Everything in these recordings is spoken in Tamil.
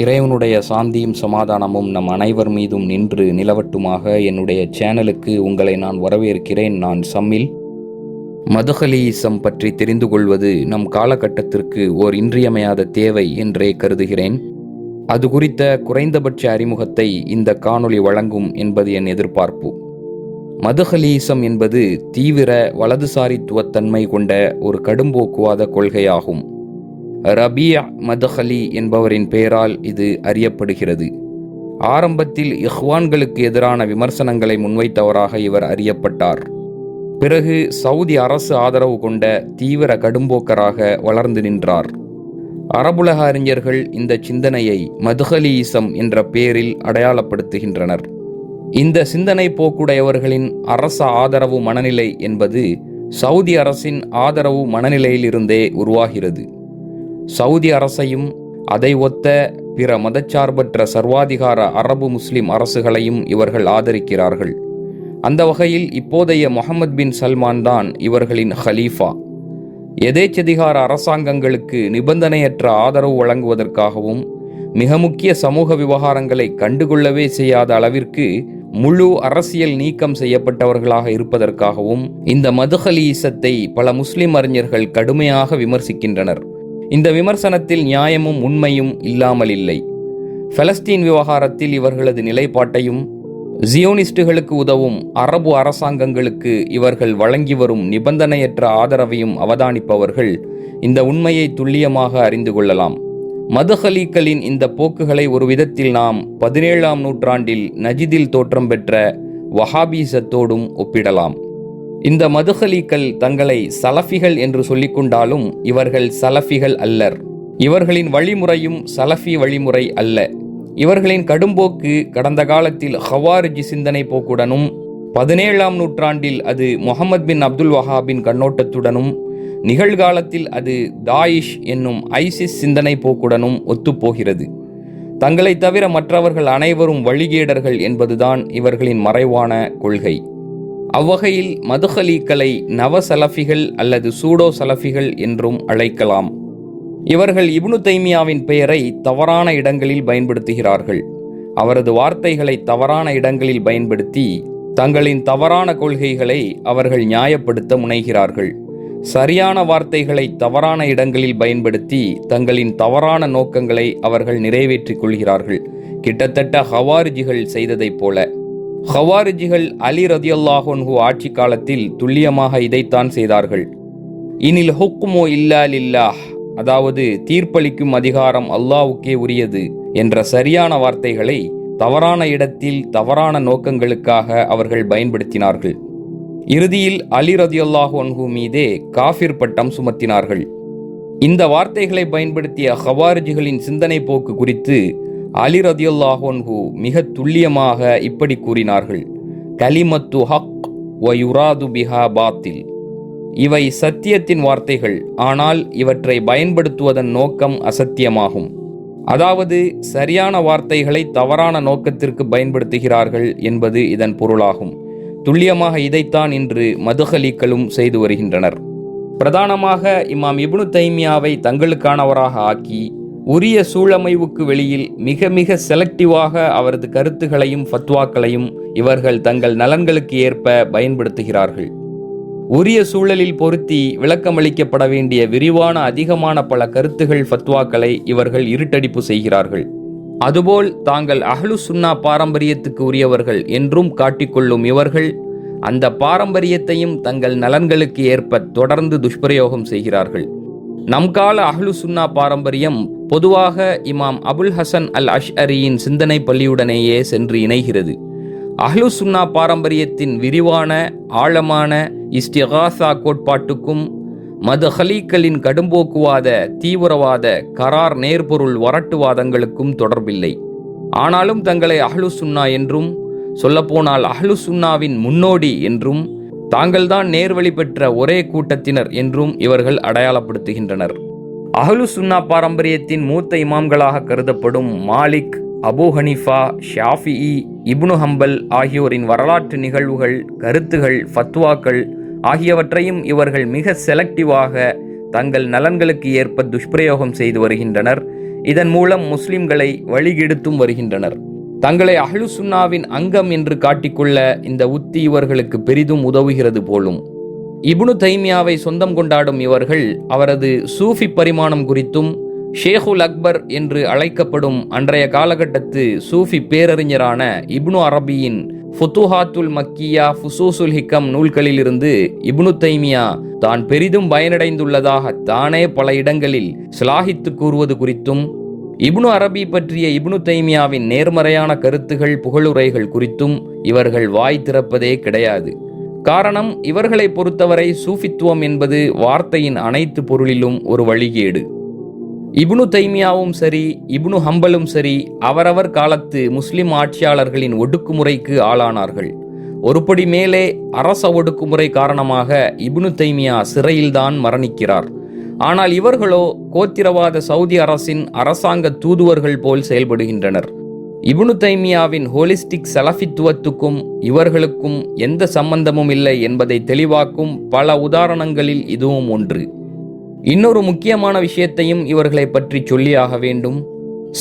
இறைவனுடைய சாந்தியும் சமாதானமும் நம் அனைவர் மீதும் நின்று நிலவட்டுமாக. என்னுடைய சேனலுக்கு உங்களை நான் வரவேற்கிறேன். நான் சம்மில். மதுஹலீசம் பற்றி தெரிந்து கொள்வது நம் காலகட்டத்திற்கு ஓர் இன்றியமையாத தேவை என்றே கருதுகிறேன். அது குறித்த குறைந்தபட்ச அறிமுகத்தை இந்த காணொளி வழங்கும் என்பது என் எதிர்பார்ப்பு. மதுஹலீசம் என்பது தீவிர வலதுசாரித்துவத்தன்மை கொண்ட ஒரு கடும்போக்குவாத கொள்கையாகும். ரபியா மதுஹலி என்பவரின் பெயரால் இது அறியப்படுகிறது. ஆரம்பத்தில் இஹ்வான்களுக்கு எதிரான விமர்சனங்களை முன்வைத்தவராக இவர் அறியப்பட்டார். பிறகு சவுதி அரசு ஆதரவு கொண்ட தீவிர கடும்போக்கராக வளர்ந்து நின்றார். அரபுலக அறிஞர்கள் இந்த சிந்தனையை மதுஹலீசம் என்ற பெயரில் அடையாளப்படுத்துகின்றனர். இந்த சிந்தனை போக்குடையவர்களின் அரச ஆதரவு மனநிலை என்பது சவுதி அரசின் ஆதரவு மனநிலையிலிருந்தே உருவாகிறது. சவுதி அரசையும் அதை ஒத்த பிற மதச்சார்பற்ற சர்வாதிகார அரபு முஸ்லிம் அரசுகளையும் இவர்கள் ஆதரிக்கிறார்கள். அந்த வகையில் இப்போதைய முஹம்மது பின் சல்மான் தான் இவர்களின் ஹலீஃபா. எதேச்சதிகார அரசாங்கங்களுக்கு நிபந்தனையற்ற ஆதரவு வழங்குவதற்காகவும் மிக முக்கிய சமூக விவகாரங்களை கண்டுகொள்ளவே செய்யாத அளவிற்கு முழு அரசியல் நீக்கம் செய்யப்பட்டவர்களாக இருப்பதற்காகவும் இந்த மதுஹலீசத்தை பல முஸ்லிம் அறிஞர்கள் கடுமையாக விமர்சிக்கின்றனர். இந்த விமர்சனத்தில் நியாயமும் உண்மையும் இல்லாமல் இல்லை. பலஸ்தீன் விவகாரத்தில் இவர்களது நிலைப்பாட்டையும் ஜியோனிஸ்டுகளுக்கு உதவும் அரபு அரசாங்கங்களுக்கு இவர்கள் வழங்கி வரும் நிபந்தனையற்ற ஆதரவையும் அவதானிப்பவர்கள் இந்த உண்மையை துல்லியமாக அறிந்து கொள்ளலாம். மதுஹலீக்களின் இந்த போக்குகளை ஒரு விதத்தில் நாம் 17ஆம் நூற்றாண்டில் நஜிதில் தோற்றம் பெற்ற வஹாபீசத்தோடும் ஒப்பிடலாம். இந்த மதுஹலீக்கள் தங்களை சலஃபிகள் என்று சொல்லிக்கொண்டாலும் இவர்கள் சலஃபிகள் அல்லர். இவர்களின் வழிமுறையும் சலஃபி வழிமுறை அல்ல. இவர்களின் கடும்போக்கு கடந்த காலத்தில் ஹவாரிஜி சிந்தனை போக்குடனும் 17ஆம் நூற்றாண்டில் அது முஹம்மது பின் அப்துல் வஹாபின் கண்ணோட்டத்துடனும் நிகழ்காலத்தில் அது தாயிஷ் என்னும் ஐசிஸ் சிந்தனை போக்குடனும் ஒத்துப்போகிறது. தங்களை தவிர மற்றவர்கள் அனைவரும் வழிகேடர்கள் என்பதுதான் இவர்களின் மறைவான கொள்கை. அவ்வகையில் மதுஹலீக்களை நவ சலஃபிகள் அல்லது சூடோ சலஃபிகள் என்றும் அழைக்கலாம். இவர்கள் இப்னு தைமியாவின் பெயரை தவறான இடங்களில் பயன்படுத்துகிறார்கள். அவரது வார்த்தைகளை தவறான இடங்களில் பயன்படுத்தி தங்களின் தவறான கொள்கைகளை அவர்கள் நியாயப்படுத்த முனைகிறார்கள். சரியான வார்த்தைகளை தவறான இடங்களில் பயன்படுத்தி தங்களின் தவறான நோக்கங்களை அவர்கள் நிறைவேற்றிக் கொள்கிறார்கள். கிட்டத்தட்ட ஹவாரிஜிகள் செய்ததைப் போல. ஹவாரிஜிகள் அலி ரதியல்லாஹு அன்ஹு ஆட்சி காலத்தில் துல்லியமாக இதைத்தான் செய்தார்கள். இனில் ஹுக்மு இல்லா லில்லாஹ், அதாவது தீர்ப்பளிக்கும் அதிகாரம் அல்லாஹ்வுக்கே உரியது என்ற சரியான வார்த்தைகளை தவறான இடத்தில் தவறான நோக்கங்களுக்காக அவர்கள் பயன்படுத்தினார்கள். இறுதியில் அலி ரதியல்லாஹு அன்ஹு மீதே காஃபிர் பட்டம் சுமத்தினார்கள். இந்த வார்த்தைகளை பயன்படுத்திய ஹவாரிஜிகளின் சிந்தனை போக்கு குறித்து அலி ரதியல்லாஹு அன்ஹு மிக துல்லியமாக இப்படி கூறினார்கள்: கலிமத்து ஹக் வ யுராது பிஹா பாத்தில். இவை சத்தியத்தின் வார்த்தைகள், ஆனால் இவற்றை பயன்படுத்துவதன் நோக்கம் அசத்தியமாகும். அதாவது சரியான வார்த்தைகளை தவறான நோக்கத்திற்கு பயன்படுத்துகிறார்கள் என்பது இதன் பொருளாகும். துல்லியமாக இதைத்தான் இன்று மதுஹலீக்களும் செய்து வருகின்றனர். பிரதானமாக இமாம் இப்னு தைமியாவை தங்களுக்கானவராக ஆக்கி உரிய சூழமைவுக்கு வெளியில் மிக மிக செலக்டிவாக அவரது கருத்துகளையும் ஃபத்வாக்களையும் இவர்கள் தங்கள் நலன்களுக்கு ஏற்ப பயன்படுத்துகிறார்கள். உரிய சூழலில் பொருத்தி விளக்கமளிக்கப்பட வேண்டிய விரிவான அதிகமான பல கருத்துகள் ஃபத்வாக்களை இவர்கள் இருட்டடிப்பு செய்கிறார்கள். அதுபோல் தாங்கள் அஹ்லு சுன்னா பாரம்பரியத்துக்கு உரியவர்கள் என்றும் காட்டிக்கொள்ளும் இவர்கள் அந்த பாரம்பரியத்தையும் தங்கள் நலன்களுக்கு ஏற்ப தொடர்ந்து துஷ்பிரயோகம் செய்கிறார்கள். நம் கால அஹ்லு சுன்னா பாரம்பரியம் பொதுவாக இமாம் அபுல் ஹசன் அல் அஷ்அரியின் சிந்தனை பள்ளியுடனேயே சென்று இணைகிறது. அஹ்லு சுன்னா பாரம்பரியத்தின் விரிவான ஆழமான இஸ்திகாசா கோட்பாட்டுக்கும் மதுஹலீக்களின் கடும்போக்குவாத தீவிரவாத கரார் நேர்பொருள் வரட்டுவாதங்களுக்கும் தொடர்பில்லை. ஆனாலும் தங்களை அஹ்லு சுன்னா என்றும், சொல்லப்போனால் அஹ்லு சுன்னாவின் முன்னோடி என்றும், தாங்கள்தான் நேர்வழி பெற்ற ஒரே கூட்டத்தினர் என்றும் இவர்கள் அடையாளப்படுத்துகின்றனர். அஹ்லு சுன்னா பாரம்பரியத்தின் மூத்த இமாம்களாக கருதப்படும் மாலிக், அபூ ஹனீஃபா, ஷாஃபிஈ, இப்னு ஹம்பல் ஆகியோரின் வரலாற்று நிகழ்வுகள், கருத்துகள், ஃபத்வாக்கள் ஆகியவற்றையும் இவர்கள் மிக செலக்டிவாக தங்கள் நலன்களுக்கு ஏற்ப துஷ்பிரயோகம் செய்து வருகின்றனர். இதன் மூலம் முஸ்லிம்களை வழிகெடுத்தும் வருகின்றனர். தங்களை அஹ்லு சுன்னாவின் அங்கம் என்று காட்டிக்கொள்ள இந்த உத்தி இவர்களுக்கு பெரிதும் உதவுகிறது போலும். இப்னு தைமியாவை சொந்தம் கொண்டாடும் இவர்கள் அவரது சூஃபி பரிமாணம் குறித்தும் ஷேகுல் அக்பர் என்று அழைக்கப்படும் அன்றைய காலகட்டத்து சூஃபி பேரறிஞரான இப்னு அரபியின் ஃபுதுஹாத்துல் மக்கியா ஃபுசூசுல் ஹிக்கம் நூல்களிலிருந்து இப்னு தைமியா தான் பெரிதும் பயனடைந்துள்ளதாக தானே பல இடங்களில் சிலாகித்து கூறுவது குறித்தும், இப்னு அரபி பற்றிய இப்னு தைமியாவின் நேர்மறையான கருத்துகள் புகழுரைகள் குறித்தும் இவர்கள் வாய் திறப்பதே கிடையாது. காரணம், இவர்களை பொறுத்தவரை சூஃபித்துவம் என்பது வார்த்தையின் அனைத்து பொருளிலும் ஒரு வழிகேடு. இப்னு தைமியாவும் சரி, இப்னு ஹம்பலும் சரி, அவரவர் காலத்து முஸ்லிம் ஆட்சியாளர்களின் ஒடுக்குமுறைக்கு ஆளானார்கள். ஒருபடி மேலே அரச ஒடுக்குமுறை காரணமாக இப்னு தைமியா சிறையில்தான் மரணிக்கிறார். ஆனால் இவர்களோ கோத்திரவாத சவுதி அரசின் அரசாங்க தூதுவர்கள் போல் செயல்படுகின்றனர். இப்னு தைமியாவின் ஹோலிஸ்டிக் சலஃபித்துவத்துக்கும் இவர்களுக்கும் எந்த சம்பந்தமும் இல்லை என்பதை தெளிவாக்கும் பல உதாரணங்களில் இதுவும் ஒன்று. இன்னொரு முக்கியமான விஷயத்தையும் இவர்களை பற்றி சொல்லியாக வேண்டும்.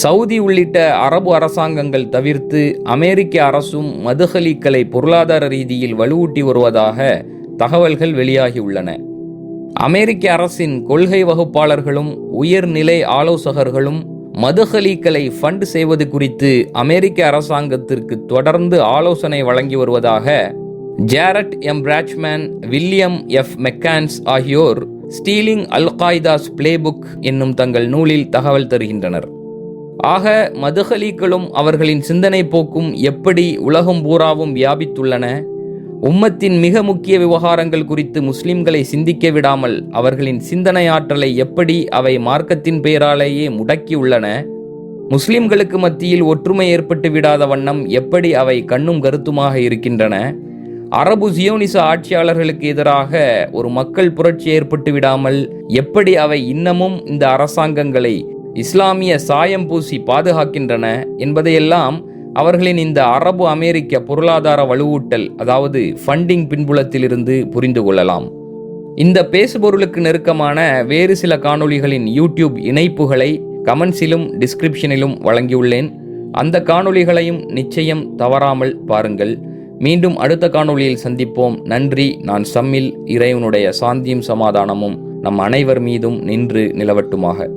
சவுதி உள்ளிட்ட அரபு அரசாங்கங்கள் தவிர்த்து அமெரிக்க அரசும் மதுஹலிக்களை பொருளாதார ரீதியில் வலுவூட்டி வருவதாக தகவல்கள் வெளியாகியுள்ளன. அமெரிக்க அரசின் கொள்கை வகுப்பாளர்களும் உயர்நிலை ஆலோசகர்களும் மதுஹலிக்களை ஃபண்ட் செய்வது குறித்து அமெரிக்க அரசாங்கத்திற்கு தொடர்ந்து ஆலோசனை வழங்கி வருவதாக ஜாரட் எம் பிராச்மேன், வில்லியம் எஃப் மெக்கான்ஸ் ஆகியோர் ஸ்டீலிங் அல் காய்தாஸ் பிளேபுக் என்னும் தங்கள் நூலில் தகவல் தருகின்றனர். ஆக மதுஹலிக்களும் அவர்களின் சிந்தனை போக்கும் எப்படி உலகம் பூராவும் வியாபித்துள்ளன, உம்மத்தின் மிக முக்கிய விவகாரங்கள் குறித்து முஸ்லிம்களை சிந்திக்க விடாமல் அவர்களின் சிந்தனை ஆற்றலை எப்படி அவை மார்க்கத்தின் பெயராலேயே முடக்கியுள்ளன, முஸ்லிம்களுக்கு மத்தியில் ஒற்றுமை ஏற்பட்டு விடாத வண்ணம் எப்படி அவை கண்ணும் கருத்துமாக இருக்கின்றன, அரபு ஜியோனிச ஆட்சியாளர்களுக்கு எதிராக ஒரு மக்கள் புரட்சி ஏற்பட்டு விடாமல் எப்படி அவை இன்னமும் இந்த அரசாங்கங்களை இஸ்லாமிய சாயம் பூசி பாதுகாக்கின்றன என்பதையெல்லாம் அவர்களின் இந்த அரபு அமெரிக்க பொருளாதார வலுவூட்டல், அதாவது ஃபண்டிங் பின்புலத்திலிருந்து புரிந்து கொள்ளலாம். இந்த பேசுபொருளுக்கு நெருக்கமான வேறு சில காணொளிகளின் யூடியூப் இணைப்புகளை கமெண்ட்ஸிலும் டிஸ்கிரிப்ஷனிலும் வழங்கியுள்ளேன். அந்த காணொளிகளையும் நிச்சயம் தவறாமல் பாருங்கள். மீண்டும் அடுத்த காணொளியில் சந்திப்போம். நன்றி. நான் சம்மில். இறைவனுடைய சாந்தியும் சமாதானமும் நம் அனைவர் மீதும் நின்று நிலவட்டுமாக.